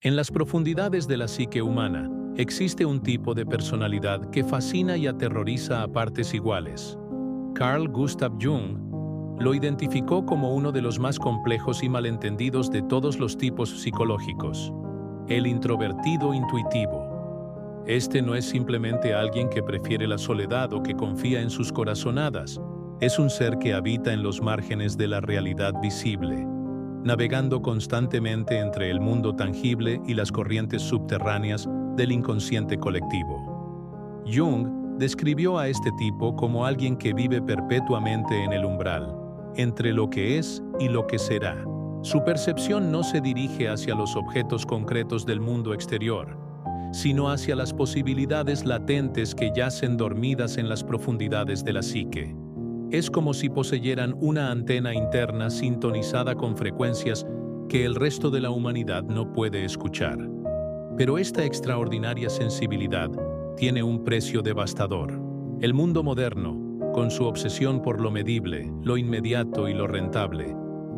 En las profundidades de la psique humana, existe un tipo de personalidad que fascina y aterroriza a partes iguales. Carl Gustav Jung lo identificó como uno de los más complejos y malentendidos de todos los tipos psicológicos: el introvertido intuitivo. Este no es simplemente alguien que prefiere la soledad o que confía en sus corazonadas. Es un ser que habita en los márgenes de la realidad visible, navegando constantemente entre el mundo tangible y las corrientes subterráneas del inconsciente colectivo. Jung describió a este tipo como alguien que vive perpetuamente en el umbral, entre lo que es y lo que será. Su percepción no se dirige hacia los objetos concretos del mundo exterior, sino hacia las posibilidades latentes que yacen dormidas en las profundidades de la psique. Es como si poseyeran una antena interna sintonizada con frecuencias que el resto de la humanidad no puede escuchar. Pero esta extraordinaria sensibilidad tiene un precio devastador. El mundo moderno, con su obsesión por lo medible, lo inmediato y lo rentable,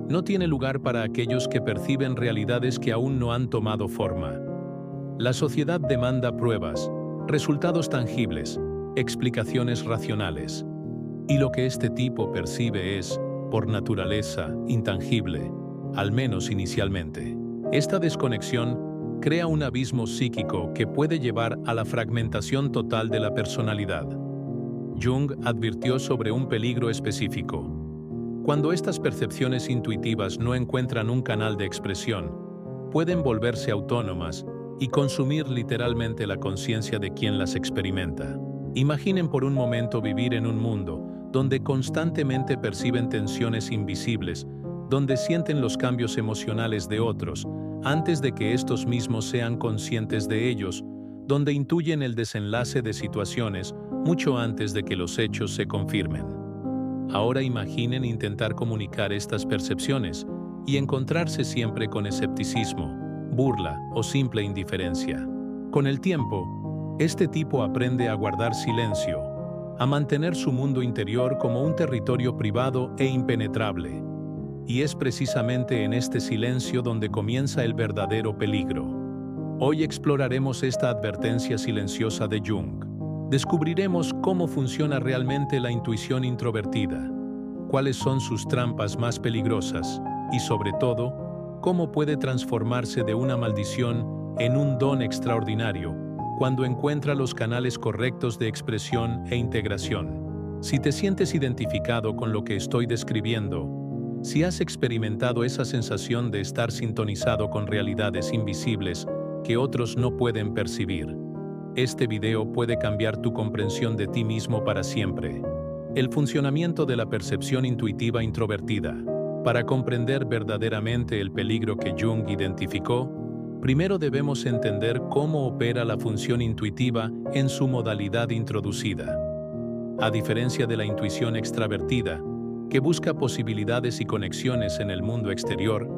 no tiene lugar para aquellos que perciben realidades que aún no han tomado forma. La sociedad demanda pruebas, resultados tangibles, explicaciones racionales. Y lo que este tipo percibe es, por naturaleza, intangible, al menos inicialmente. Esta desconexión crea un abismo psíquico que puede llevar a la fragmentación total de la personalidad. Jung advirtió sobre un peligro específico. Cuando estas percepciones intuitivas no encuentran un canal de expresión, pueden volverse autónomas y consumir literalmente la conciencia de quien las experimenta. Imaginen por un momento vivir en un mundo donde constantemente perciben tensiones invisibles, donde sienten los cambios emocionales de otros, antes de que estos mismos sean conscientes de ellos, donde intuyen el desenlace de situaciones mucho antes de que los hechos se confirmen. Ahora imaginen intentar comunicar estas percepciones y encontrarse siempre con escepticismo, burla o simple indiferencia. Con el tiempo, este tipo aprende a guardar silencio, a mantener su mundo interior como un territorio privado e impenetrable. Y es precisamente en este silencio donde comienza el verdadero peligro. Hoy exploraremos esta advertencia silenciosa de Jung. Descubriremos cómo funciona realmente la intuición introvertida, cuáles son sus trampas más peligrosas y, sobre todo, cómo puede transformarse de una maldición en un don extraordinario cuando encuentra los canales correctos de expresión e integración. Si te sientes identificado con lo que estoy describiendo, si has experimentado esa sensación de estar sintonizado con realidades invisibles que otros no pueden percibir, este video puede cambiar tu comprensión de ti mismo para siempre. El funcionamiento de la percepción intuitiva introvertida. Para comprender verdaderamente el peligro que Jung identificó, primero debemos entender cómo opera la función intuitiva en su modalidad introducida. A diferencia de la intuición extravertida, que busca posibilidades y conexiones en el mundo exterior,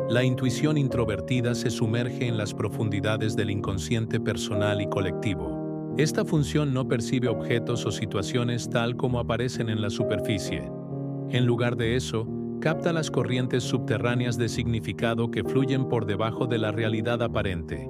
la intuición introvertida se sumerge en las profundidades del inconsciente personal y colectivo. Esta función no percibe objetos o situaciones tal como aparecen en la superficie. En lugar de eso, capta las corrientes subterráneas de significado que fluyen por debajo de la realidad aparente.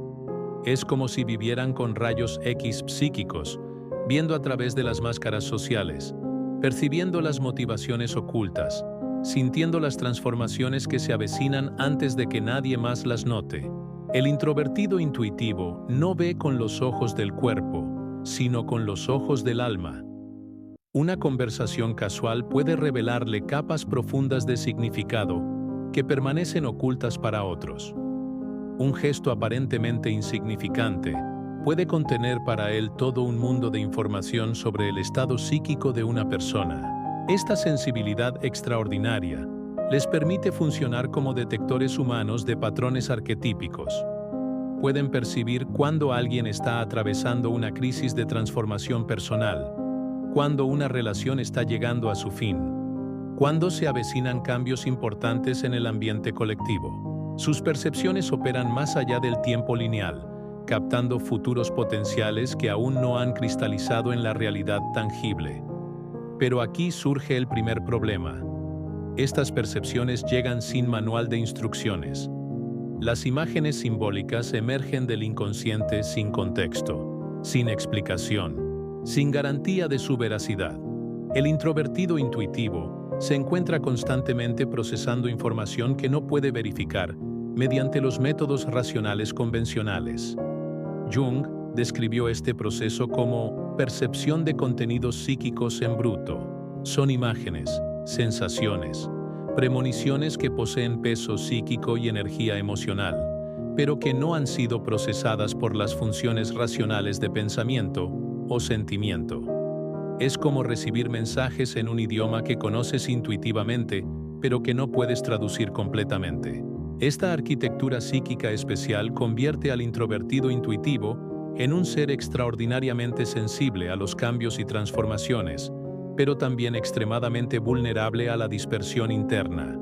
Es como si vivieran con rayos X psíquicos, viendo a través de las máscaras sociales, percibiendo las motivaciones ocultas, sintiendo las transformaciones que se avecinan antes de que nadie más las note. El introvertido intuitivo no ve con los ojos del cuerpo, sino con los ojos del alma. Una conversación casual puede revelarle capas profundas de significado que permanecen ocultas para otros. Un gesto aparentemente insignificante puede contener para él todo un mundo de información sobre el estado psíquico de una persona. Esta sensibilidad extraordinaria les permite funcionar como detectores humanos de patrones arquetípicos. Pueden percibir cuando alguien está atravesando una crisis de transformación personal, cuando una relación está llegando a su fin, cuando se avecinan cambios importantes en el ambiente colectivo. Sus percepciones operan más allá del tiempo lineal, captando futuros potenciales que aún no han cristalizado en la realidad tangible. Pero aquí surge el primer problema. Estas percepciones llegan sin manual de instrucciones. Las imágenes simbólicas emergen del inconsciente sin contexto, sin explicación, sin garantía de su veracidad. El introvertido intuitivo se encuentra constantemente procesando información que no puede verificar mediante los métodos racionales convencionales. Jung describió este proceso como percepción de contenidos psíquicos en bruto. Son imágenes, sensaciones, premoniciones que poseen peso psíquico y energía emocional, pero que no han sido procesadas por las funciones racionales de pensamiento o sentimiento. Es como recibir mensajes en un idioma que conoces intuitivamente, pero que no puedes traducir completamente. Esta arquitectura psíquica especial convierte al introvertido intuitivo en un ser extraordinariamente sensible a los cambios y transformaciones, pero también extremadamente vulnerable a la dispersión interna.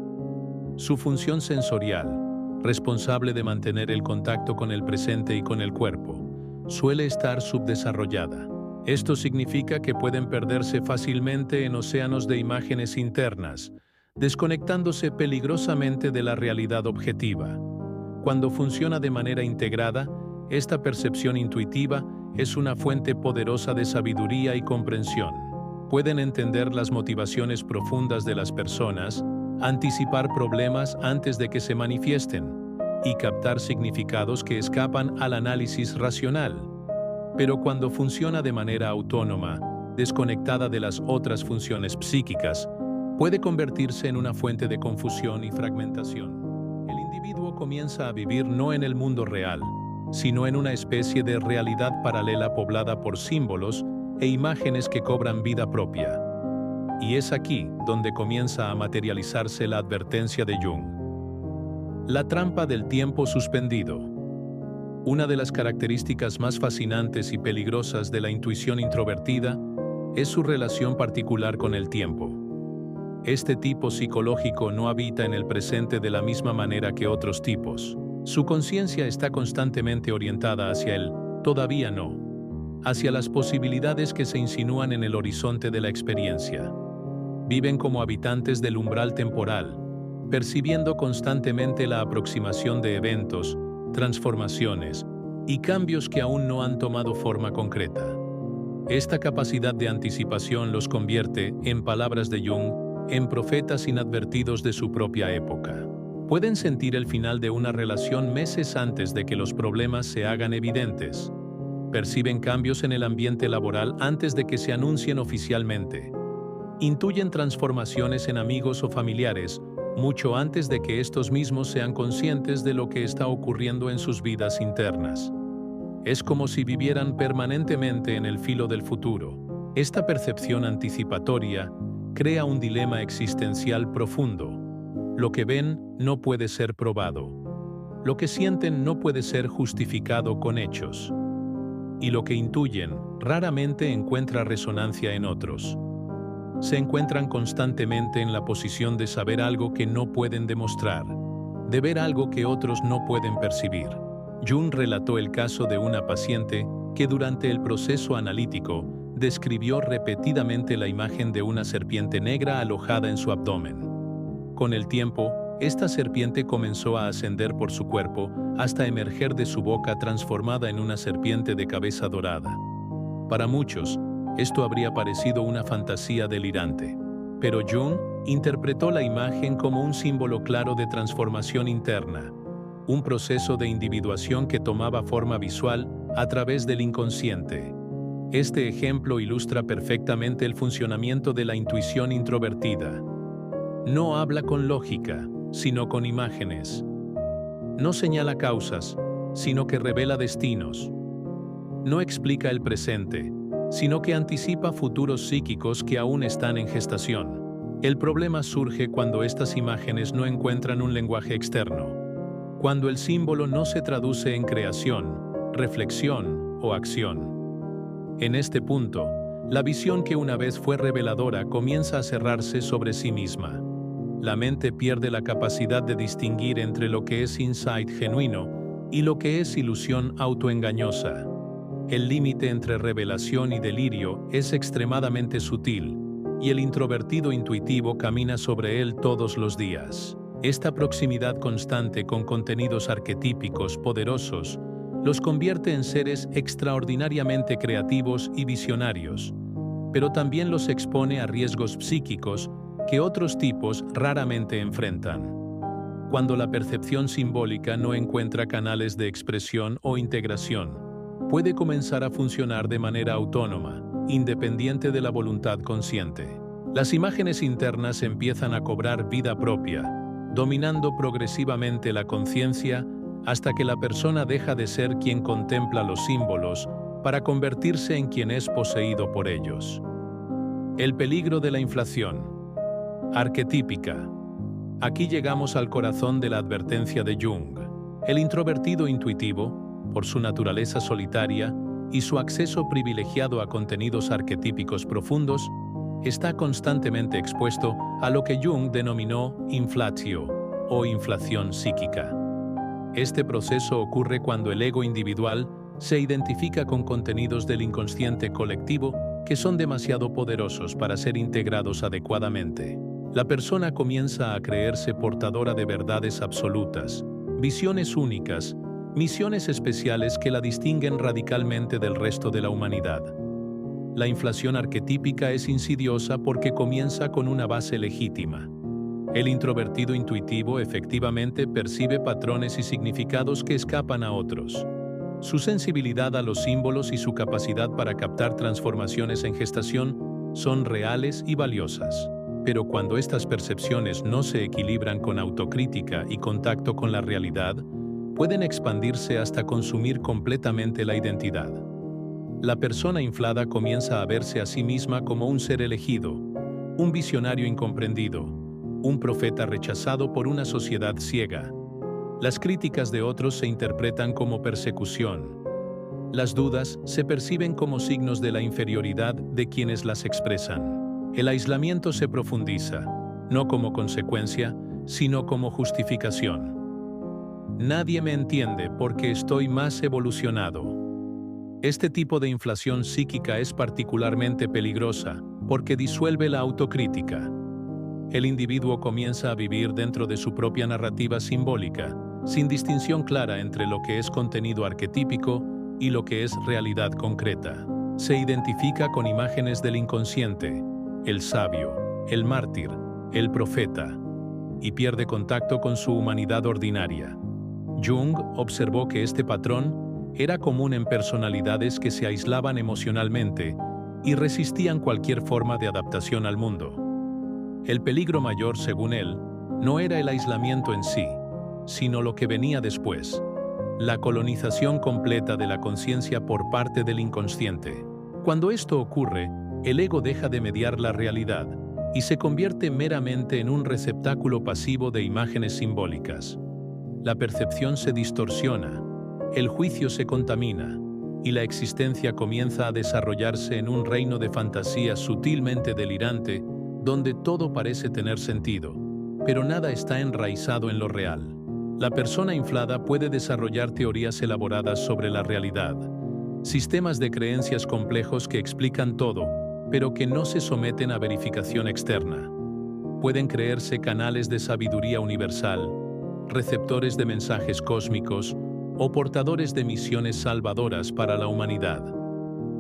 Su función sensorial, responsable de mantener el contacto con el presente y con el cuerpo, suele estar subdesarrollada. Esto significa que pueden perderse fácilmente en océanos de imágenes internas, desconectándose peligrosamente de la realidad objetiva. Cuando funciona de manera integrada, esta percepción intuitiva es una fuente poderosa de sabiduría y comprensión. Pueden entender las motivaciones profundas de las personas, anticipar problemas antes de que se manifiesten y captar significados que escapan al análisis racional. Pero cuando funciona de manera autónoma, desconectada de las otras funciones psíquicas, puede convertirse en una fuente de confusión y fragmentación. El individuo comienza a vivir no en el mundo real, sino en una especie de realidad paralela poblada por símbolos e imágenes que cobran vida propia. Y es aquí donde comienza a materializarse la advertencia de Jung. La trampa del tiempo suspendido. Una de las características más fascinantes y peligrosas de la intuición introvertida es su relación particular con el tiempo. Este tipo psicológico no habita en el presente de la misma manera que otros tipos. Su conciencia está constantemente orientada hacia el todavía no, hacia las posibilidades que se insinúan en el horizonte de la experiencia. Viven como habitantes del umbral temporal, percibiendo constantemente la aproximación de eventos, transformaciones y cambios que aún no han tomado forma concreta. Esta capacidad de anticipación los convierte, en palabras de Jung, en profetas inadvertidos de su propia época. Pueden sentir el final de una relación meses antes de que los problemas se hagan evidentes. Perciben cambios en el ambiente laboral antes de que se anuncien oficialmente. Intuyen transformaciones en amigos o familiares mucho antes de que estos mismos sean conscientes de lo que está ocurriendo en sus vidas internas. Es como si vivieran permanentemente en el filo del futuro. Esta percepción anticipatoria crea un dilema existencial profundo. Lo que ven no puede ser probado. Lo que sienten no puede ser justificado con hechos. Y lo que intuyen raramente encuentra resonancia en otros. Se encuentran constantemente en la posición de saber algo que no pueden demostrar, de ver algo que otros no pueden percibir. Jung relató el caso de una paciente que durante el proceso analítico describió repetidamente la imagen de una serpiente negra alojada en su abdomen. Con el tiempo, esta serpiente comenzó a ascender por su cuerpo hasta emerger de su boca transformada en una serpiente de cabeza dorada. Para muchos, esto habría parecido una fantasía delirante, pero Jung interpretó la imagen como un símbolo claro de transformación interna, un proceso de individuación que tomaba forma visual a través del inconsciente. Este ejemplo ilustra perfectamente el funcionamiento de la intuición introvertida. No habla con lógica, sino con imágenes. No señala causas, sino que revela destinos. No explica el presente, sino que anticipa futuros psíquicos que aún están en gestación. El problema surge cuando estas imágenes no encuentran un lenguaje externo, cuando el símbolo no se traduce en creación, reflexión o acción. En este punto, la visión que una vez fue reveladora comienza a cerrarse sobre sí misma. La mente pierde la capacidad de distinguir entre lo que es insight genuino y lo que es ilusión autoengañosa. El límite entre revelación y delirio es extremadamente sutil, y el introvertido intuitivo camina sobre él todos los días. Esta proximidad constante con contenidos arquetípicos poderosos los convierte en seres extraordinariamente creativos y visionarios, pero también los expone a riesgos psíquicos que otros tipos raramente enfrentan. Cuando la percepción simbólica no encuentra canales de expresión o integración, puede comenzar a funcionar de manera autónoma, independiente de la voluntad consciente. Las imágenes internas empiezan a cobrar vida propia, dominando progresivamente la conciencia hasta que la persona deja de ser quien contempla los símbolos para convertirse en quien es poseído por ellos. El peligro de la inflación. Arquetípica. Aquí llegamos al corazón de la advertencia de Jung. El introvertido intuitivo, por su naturaleza solitaria y su acceso privilegiado a contenidos arquetípicos profundos, está constantemente expuesto a lo que Jung denominó inflatio o inflación psíquica. Este proceso ocurre cuando el ego individual se identifica con contenidos del inconsciente colectivo que son demasiado poderosos para ser integrados adecuadamente. La persona comienza a creerse portadora de verdades absolutas, visiones únicas, misiones especiales que la distinguen radicalmente del resto de la humanidad. La inflación arquetípica es insidiosa porque comienza con una base legítima. El introvertido intuitivo efectivamente percibe patrones y significados que escapan a otros. Su sensibilidad a los símbolos y su capacidad para captar transformaciones en gestación son reales y valiosas. Pero cuando estas percepciones no se equilibran con autocrítica y contacto con la realidad, pueden expandirse hasta consumir completamente la identidad. La persona inflada comienza a verse a sí misma como un ser elegido, un visionario incomprendido, un profeta rechazado por una sociedad ciega. Las críticas de otros se interpretan como persecución. Las dudas se perciben como signos de la inferioridad de quienes las expresan. El aislamiento se profundiza, no como consecuencia, sino como justificación. Nadie me entiende porque estoy más evolucionado. Este tipo de inflación psíquica es particularmente peligrosa porque disuelve la autocrítica. El individuo comienza a vivir dentro de su propia narrativa simbólica, sin distinción clara entre lo que es contenido arquetípico y lo que es realidad concreta. Se identifica con imágenes del inconsciente, el sabio, el mártir, el profeta, y pierde contacto con su humanidad ordinaria. Jung observó que este patrón era común en personalidades que se aislaban emocionalmente y resistían cualquier forma de adaptación al mundo. El peligro mayor, según él, no era el aislamiento en sí, sino lo que venía después, la colonización completa de la conciencia por parte del inconsciente. Cuando esto ocurre, el ego deja de mediar la realidad y se convierte meramente en un receptáculo pasivo de imágenes simbólicas. La percepción se distorsiona, el juicio se contamina, y la existencia comienza a desarrollarse en un reino de fantasía sutilmente delirante, donde todo parece tener sentido, pero nada está enraizado en lo real. La persona inflada puede desarrollar teorías elaboradas sobre la realidad, sistemas de creencias complejos que explican todo, pero que no se someten a verificación externa. Pueden creerse canales de sabiduría universal, receptores de mensajes cósmicos o portadores de misiones salvadoras para la humanidad.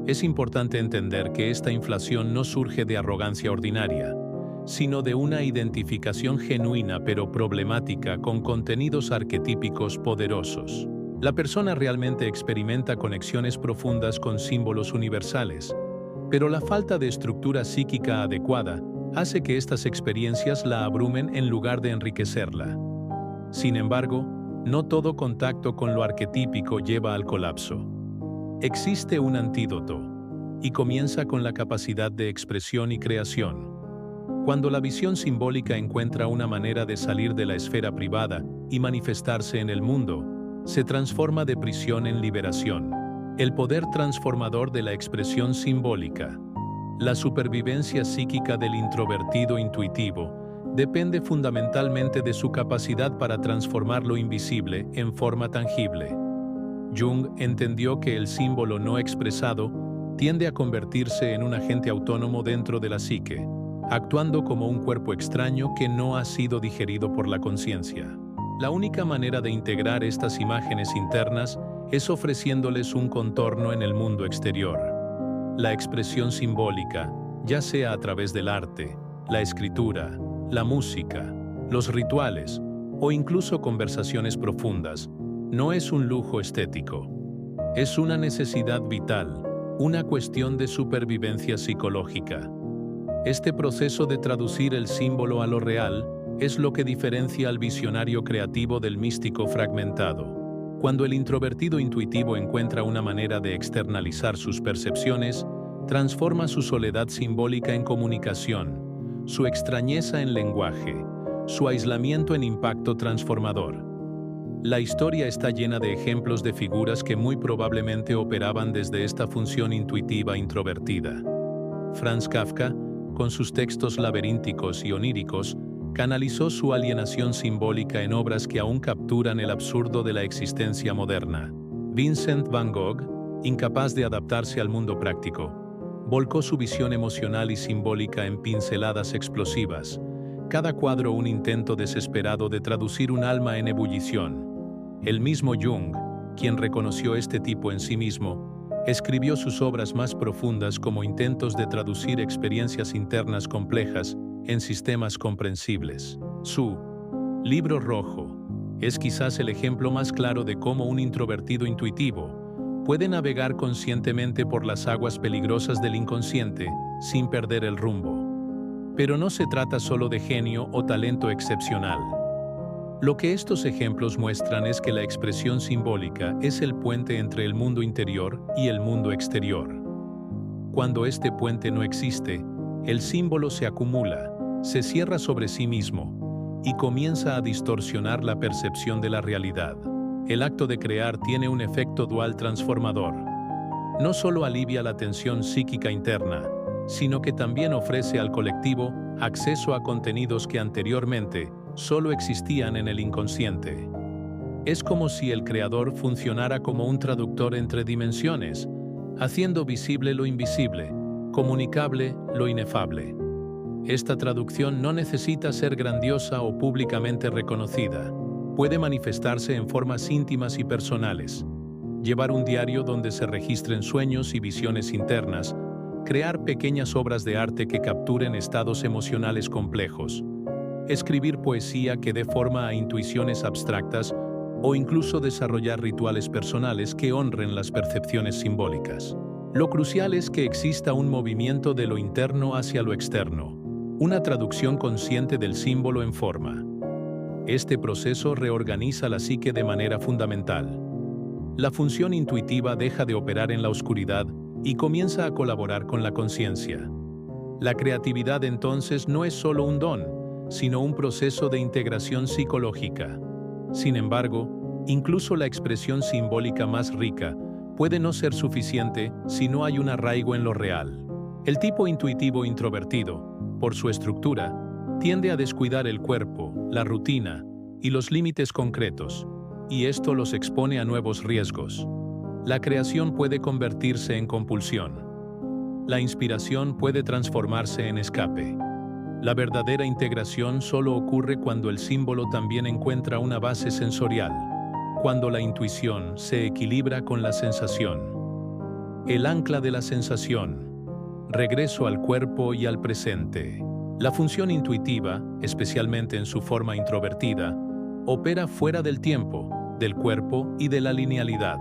Es importante entender que esta inflación no surge de arrogancia ordinaria, sino de una identificación genuina pero problemática con contenidos arquetípicos poderosos. La persona realmente experimenta conexiones profundas con símbolos universales, pero la falta de estructura psíquica adecuada hace que estas experiencias la abrumen en lugar de enriquecerla. Sin embargo, no todo contacto con lo arquetípico lleva al colapso. Existe un antídoto, y comienza con la capacidad de expresión y creación. Cuando la visión simbólica encuentra una manera de salir de la esfera privada y manifestarse en el mundo, se transforma de prisión en liberación. El poder transformador de la expresión simbólica. La supervivencia psíquica del introvertido intuitivo depende fundamentalmente de su capacidad para transformar lo invisible en forma tangible. Jung entendió que el símbolo no expresado tiende a convertirse en un agente autónomo dentro de la psique. actuando como un cuerpo extraño que no ha sido digerido por la conciencia. La única manera de integrar estas imágenes internas es ofreciéndoles un contorno en el mundo exterior. La expresión simbólica, ya sea a través del arte, la escritura, la música, los rituales o incluso conversaciones profundas, no es un lujo estético. Es una necesidad vital, una cuestión de supervivencia psicológica. Este proceso de traducir el símbolo a lo real es lo que diferencia al visionario creativo del místico fragmentado. Cuando el introvertido intuitivo encuentra una manera de externalizar sus percepciones, transforma su soledad simbólica en comunicación, su extrañeza en lenguaje, su aislamiento en impacto transformador. La historia está llena de ejemplos de figuras que muy probablemente operaban desde esta función intuitiva introvertida. Franz Kafka, con sus textos laberínticos y oníricos, canalizó su alienación simbólica en obras que aún capturan el absurdo de la existencia moderna. Vincent van Gogh, incapaz de adaptarse al mundo práctico, volcó su visión emocional y simbólica en pinceladas explosivas, cada cuadro un intento desesperado de traducir un alma en ebullición. El mismo Jung, quien reconoció este tipo en sí mismo, escribió sus obras más profundas como intentos de traducir experiencias internas complejas en sistemas comprensibles. Su Libro Rojo es quizás el ejemplo más claro de cómo un introvertido intuitivo puede navegar conscientemente por las aguas peligrosas del inconsciente sin perder el rumbo. Pero no se trata solo de genio o talento excepcional. Lo que estos ejemplos muestran es que la expresión simbólica es el puente entre el mundo interior y el mundo exterior. Cuando este puente no existe, el símbolo se acumula, se cierra sobre sí mismo y comienza a distorsionar la percepción de la realidad. El acto de crear tiene un efecto dual transformador. No solo alivia la tensión psíquica interna, sino que también ofrece al colectivo acceso a contenidos que anteriormente solo existían en el inconsciente. Es como si el creador funcionara como un traductor entre dimensiones, haciendo visible lo invisible, comunicable lo inefable. Esta traducción no necesita ser grandiosa o públicamente reconocida. Puede manifestarse en formas íntimas y personales. Llevar un diario donde se registren sueños y visiones internas, crear pequeñas obras de arte que capturen estados emocionales complejos, escribir poesía que dé forma a intuiciones abstractas o incluso desarrollar rituales personales que honren las percepciones simbólicas. Lo crucial es que exista un movimiento de lo interno hacia lo externo, una traducción consciente del símbolo en forma. Este proceso reorganiza la psique de manera fundamental. La función intuitiva deja de operar en la oscuridad y comienza a colaborar con la conciencia. La creatividad entonces no es solo un don, sino un proceso de integración psicológica. Sin embargo, incluso la expresión simbólica más rica puede no ser suficiente si no hay un arraigo en lo real. El tipo intuitivo introvertido, por su estructura, tiende a descuidar el cuerpo, la rutina y los límites concretos, y esto los expone a nuevos riesgos. La creación puede convertirse en compulsión. La inspiración puede transformarse en escape. La verdadera integración solo ocurre cuando el símbolo también encuentra una base sensorial, cuando la intuición se equilibra con la sensación. El ancla de la sensación. Regreso al cuerpo y al presente. La función intuitiva, especialmente en su forma introvertida, opera fuera del tiempo, del cuerpo y de la linealidad.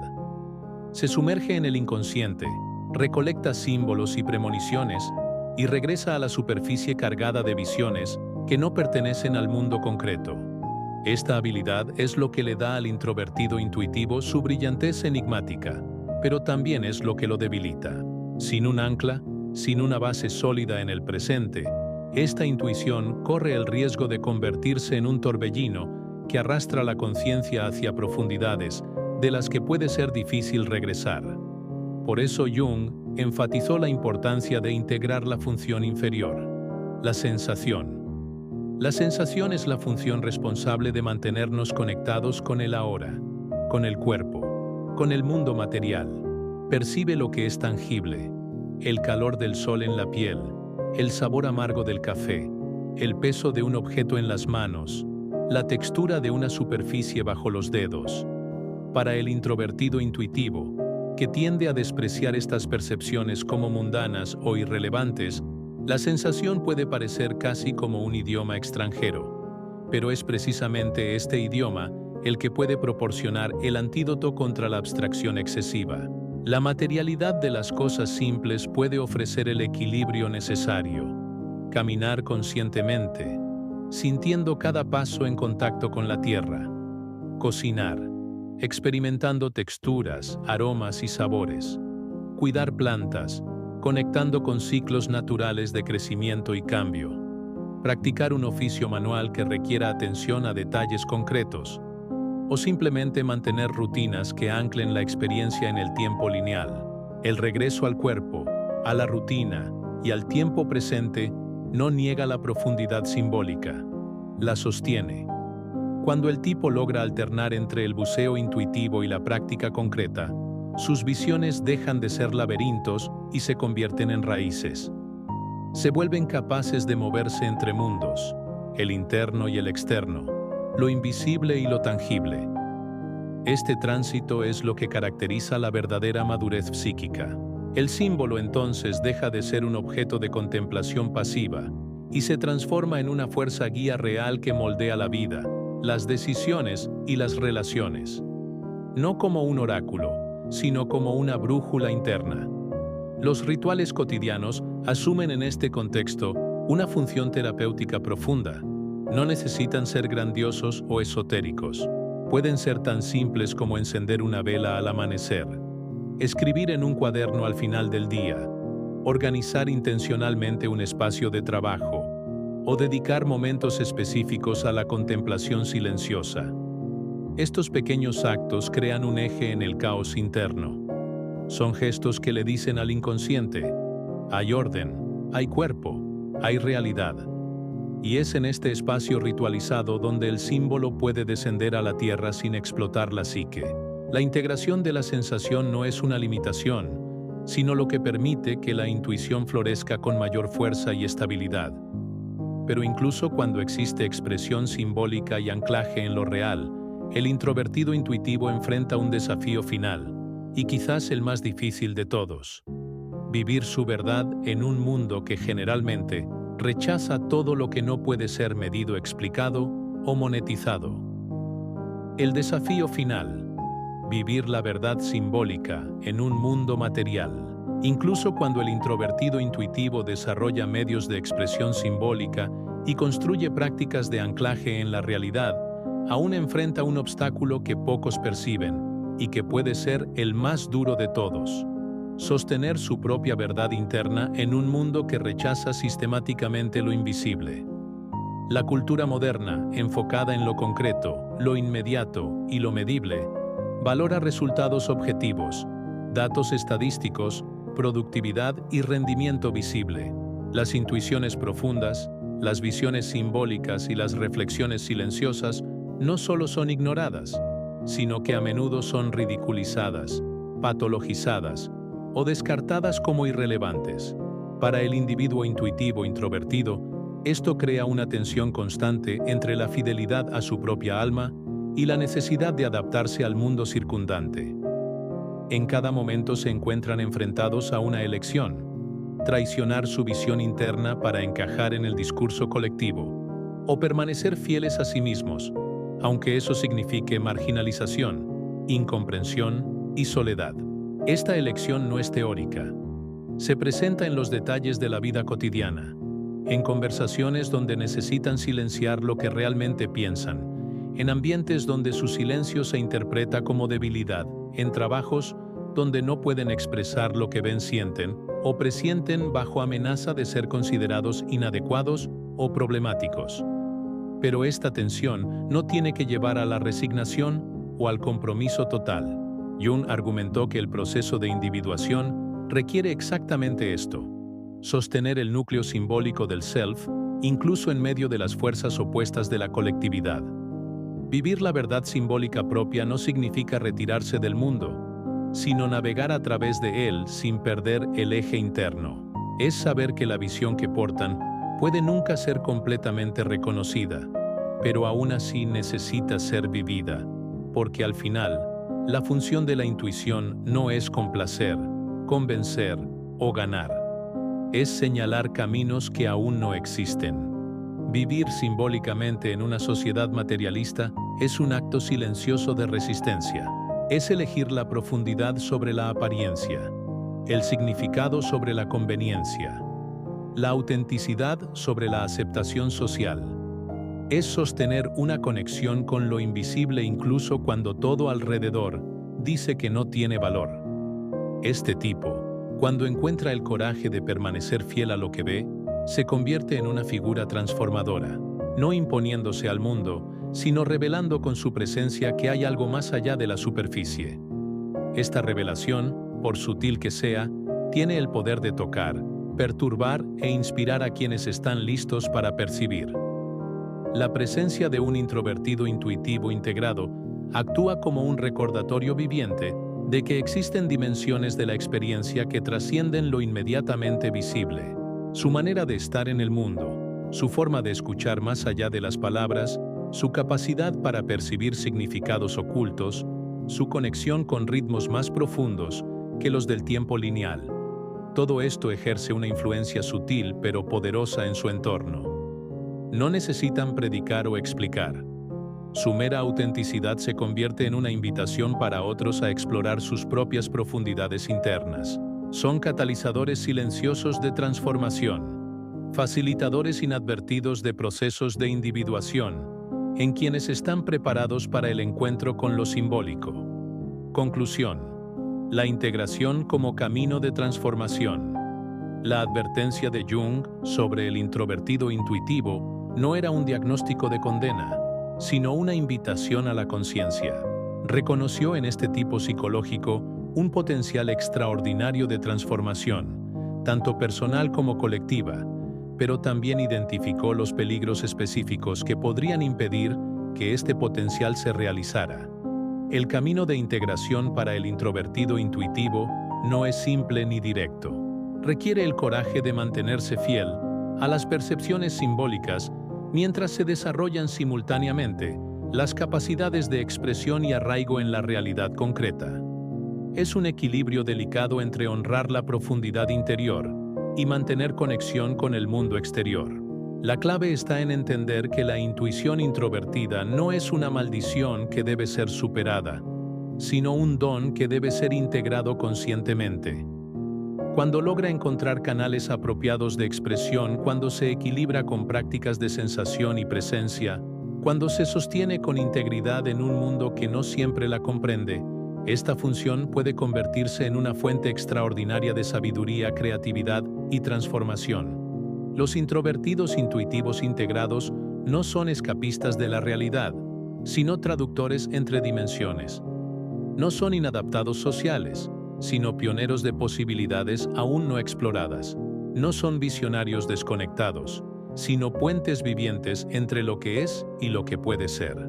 Se sumerge en el inconsciente, recolecta símbolos y premoniciones y regresa a la superficie cargada de visiones que no pertenecen al mundo concreto. Esta habilidad es lo que le da al introvertido intuitivo su brillantez enigmática, pero también es lo que lo debilita. Sin un ancla, sin una base sólida en el presente, esta intuición corre el riesgo de convertirse en un torbellino que arrastra la conciencia hacia profundidades de las que puede ser difícil regresar. Por eso Jung enfatizó la importancia de integrar la función inferior, la sensación. La sensación es la función responsable de mantenernos conectados con el ahora, con el cuerpo, con el mundo material. Percibe lo que es tangible, el calor del sol en la piel, el sabor amargo del café, el peso de un objeto en las manos, la textura de una superficie bajo los dedos. Para el introvertido intuitivo, que tiende a despreciar estas percepciones como mundanas o irrelevantes, la sensación puede parecer casi como un idioma extranjero, pero es precisamente este idioma el que puede proporcionar el antídoto contra la abstracción excesiva. La materialidad de las cosas simples puede ofrecer el equilibrio necesario. Caminar conscientemente, sintiendo cada paso en contacto con la tierra. Cocinar, experimentando texturas, aromas y sabores. Cuidar plantas, conectando con ciclos naturales de crecimiento y cambio. Practicar un oficio manual que requiera atención a detalles concretos. O simplemente mantener rutinas que anclen la experiencia en el tiempo lineal. El regreso al cuerpo, a la rutina y al tiempo presente no niega la profundidad simbólica, la sostiene. Cuando el tipo logra alternar entre el buceo intuitivo y la práctica concreta, sus visiones dejan de ser laberintos y se convierten en raíces. Se vuelven capaces de moverse entre mundos, el interno y el externo, lo invisible y lo tangible. Este tránsito es lo que caracteriza la verdadera madurez psíquica. El símbolo entonces deja de ser un objeto de contemplación pasiva y se transforma en una fuerza guía real que moldea la vida, las decisiones y las relaciones. No como un oráculo, sino como una brújula interna. Los rituales cotidianos asumen en este contexto una función terapéutica profunda. No necesitan ser grandiosos o esotéricos. Pueden ser tan simples como encender una vela al amanecer, escribir en un cuaderno al final del día, organizar intencionalmente un espacio de trabajo o dedicar momentos específicos a la contemplación silenciosa. Estos pequeños actos crean un eje en el caos interno. Son gestos que le dicen al inconsciente: hay orden, hay cuerpo, hay realidad. Y es en este espacio ritualizado donde el símbolo puede descender a la tierra sin explotar la psique. La integración de la sensación no es una limitación, sino lo que permite que la intuición florezca con mayor fuerza y estabilidad. Pero incluso cuando existe expresión simbólica y anclaje en lo real, el introvertido intuitivo enfrenta un desafío final, y quizás el más difícil de todos: vivir su verdad en un mundo que generalmente rechaza todo lo que no puede ser medido, explicado o monetizado. El desafío final: vivir la verdad simbólica en un mundo material. Incluso cuando el introvertido intuitivo desarrolla medios de expresión simbólica y construye prácticas de anclaje en la realidad, aún enfrenta un obstáculo que pocos perciben y que puede ser el más duro de todos: sostener su propia verdad interna en un mundo que rechaza sistemáticamente lo invisible. La cultura moderna, enfocada en lo concreto, lo inmediato y lo medible, valora resultados objetivos, datos estadísticos, productividad y rendimiento visible. Las intuiciones profundas, las visiones simbólicas y las reflexiones silenciosas no solo son ignoradas, sino que a menudo son ridiculizadas, patologizadas o descartadas como irrelevantes. Para el individuo intuitivo introvertido, esto crea una tensión constante entre la fidelidad a su propia alma y la necesidad de adaptarse al mundo circundante. En cada momento se encuentran enfrentados a una elección: traicionar su visión interna para encajar en el discurso colectivo, o permanecer fieles a sí mismos, aunque eso signifique marginalización, incomprensión y soledad. Esta elección no es teórica. Se presenta en los detalles de la vida cotidiana, en conversaciones donde necesitan silenciar lo que realmente piensan, en ambientes donde su silencio se interpreta como debilidad, en trabajos donde no pueden expresar lo que ven, sienten o presienten bajo amenaza de ser considerados inadecuados o problemáticos. Pero esta tensión no tiene que llevar a la resignación o al compromiso total. Jung argumentó que el proceso de individuación requiere exactamente esto: sostener el núcleo simbólico del self, incluso en medio de las fuerzas opuestas de la colectividad. Vivir la verdad simbólica propia no significa retirarse del mundo, sino navegar a través de él sin perder el eje interno. Es saber que la visión que portan puede nunca ser completamente reconocida, pero aún así necesita ser vivida, porque al final, la función de la intuición no es complacer, convencer o ganar. Es señalar caminos que aún no existen. Vivir simbólicamente en una sociedad materialista es un acto silencioso de resistencia. Es elegir la profundidad sobre la apariencia, el significado sobre la conveniencia, la autenticidad sobre la aceptación social. Es sostener una conexión con lo invisible incluso cuando todo alrededor dice que no tiene valor. Este tipo, cuando encuentra el coraje de permanecer fiel a lo que ve, se convierte en una figura transformadora, no imponiéndose al mundo, sino revelando con su presencia que hay algo más allá de la superficie. Esta revelación, por sutil que sea, tiene el poder de tocar, perturbar e inspirar a quienes están listos para percibir. La presencia de un introvertido intuitivo integrado actúa como un recordatorio viviente de que existen dimensiones de la experiencia que trascienden lo inmediatamente visible. Su manera de estar en el mundo, su forma de escuchar más allá de las palabras, su capacidad para percibir significados ocultos, su conexión con ritmos más profundos que los del tiempo lineal. Todo esto ejerce una influencia sutil pero poderosa en su entorno. No necesitan predicar o explicar. Su mera autenticidad se convierte en una invitación para otros a explorar sus propias profundidades internas. Son catalizadores silenciosos de transformación, facilitadores inadvertidos de procesos de individuación, en quienes están preparados para el encuentro con lo simbólico. Conclusión: la integración como camino de transformación. La advertencia de Jung sobre el introvertido intuitivo no era un diagnóstico de condena, sino una invitación a la conciencia. Reconoció en este tipo psicológico un potencial extraordinario de transformación, tanto personal como colectiva, pero también identificó los peligros específicos que podrían impedir que este potencial se realizara. El camino de integración para el introvertido intuitivo no es simple ni directo. Requiere el coraje de mantenerse fiel a las percepciones simbólicas mientras se desarrollan simultáneamente las capacidades de expresión y arraigo en la realidad concreta. Es un equilibrio delicado entre honrar la profundidad interior y mantener conexión con el mundo exterior. La clave está en entender que la intuición introvertida no es una maldición que debe ser superada, sino un don que debe ser integrado conscientemente. Cuando logra encontrar canales apropiados de expresión, cuando se equilibra con prácticas de sensación y presencia, cuando se sostiene con integridad en un mundo que no siempre la comprende, esta función puede convertirse en una fuente extraordinaria de sabiduría, creatividad y transformación. Los introvertidos intuitivos integrados no son escapistas de la realidad, sino traductores entre dimensiones. No son inadaptados sociales, sino pioneros de posibilidades aún no exploradas. No son visionarios desconectados, sino puentes vivientes entre lo que es y lo que puede ser.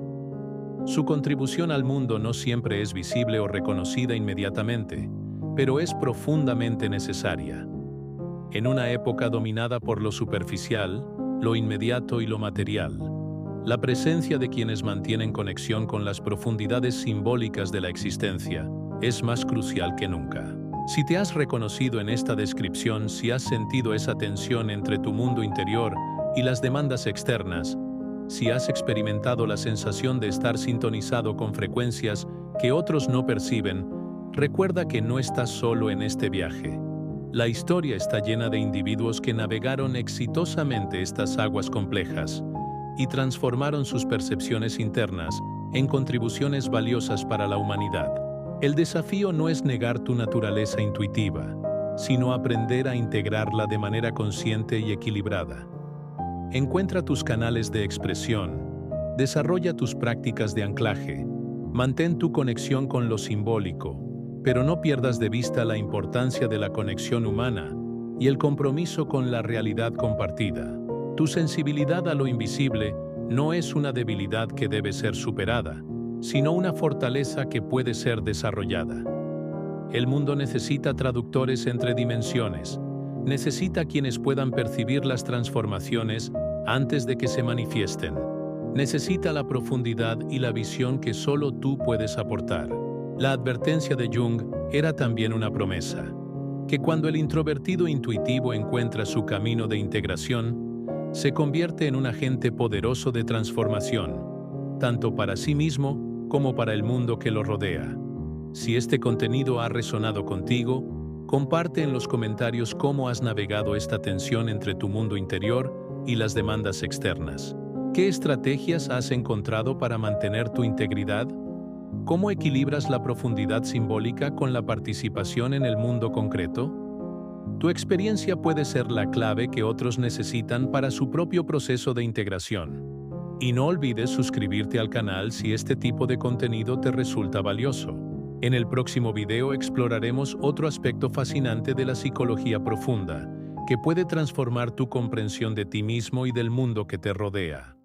Su contribución al mundo no siempre es visible o reconocida inmediatamente, pero es profundamente necesaria. En una época dominada por lo superficial, lo inmediato y lo material, la presencia de quienes mantienen conexión con las profundidades simbólicas de la existencia es más crucial que nunca. Si te has reconocido en esta descripción, si has sentido esa tensión entre tu mundo interior y las demandas externas, si has experimentado la sensación de estar sintonizado con frecuencias que otros no perciben, recuerda que no estás solo en este viaje. La historia está llena de individuos que navegaron exitosamente estas aguas complejas y transformaron sus percepciones internas en contribuciones valiosas para la humanidad. El desafío no es negar tu naturaleza intuitiva, sino aprender a integrarla de manera consciente y equilibrada. Encuentra tus canales de expresión, desarrolla tus prácticas de anclaje, mantén tu conexión con lo simbólico, pero no pierdas de vista la importancia de la conexión humana y el compromiso con la realidad compartida. Tu sensibilidad a lo invisible no es una debilidad que debe ser superada, sino una fortaleza que puede ser desarrollada. El mundo necesita traductores entre dimensiones, Necesita quienes puedan percibir las transformaciones antes de que se manifiesten. Necesita la profundidad y la visión que solo tú puedes aportar. La advertencia de Jung era también una promesa, que cuando el introvertido intuitivo encuentra su camino de integración, se convierte en un agente poderoso de transformación, tanto para sí mismo como para el mundo que lo rodea. Si este contenido ha resonado contigo, comparte en los comentarios cómo has navegado esta tensión entre tu mundo interior y las demandas externas. ¿Qué estrategias has encontrado para mantener tu integridad? ¿Cómo equilibras la profundidad simbólica con la participación en el mundo concreto? Tu experiencia puede ser la clave que otros necesitan para su propio proceso de integración. Y no olvides suscribirte al canal si este tipo de contenido te resulta valioso. En el próximo video exploraremos otro aspecto fascinante de la psicología profunda, que puede transformar tu comprensión de ti mismo y del mundo que te rodea.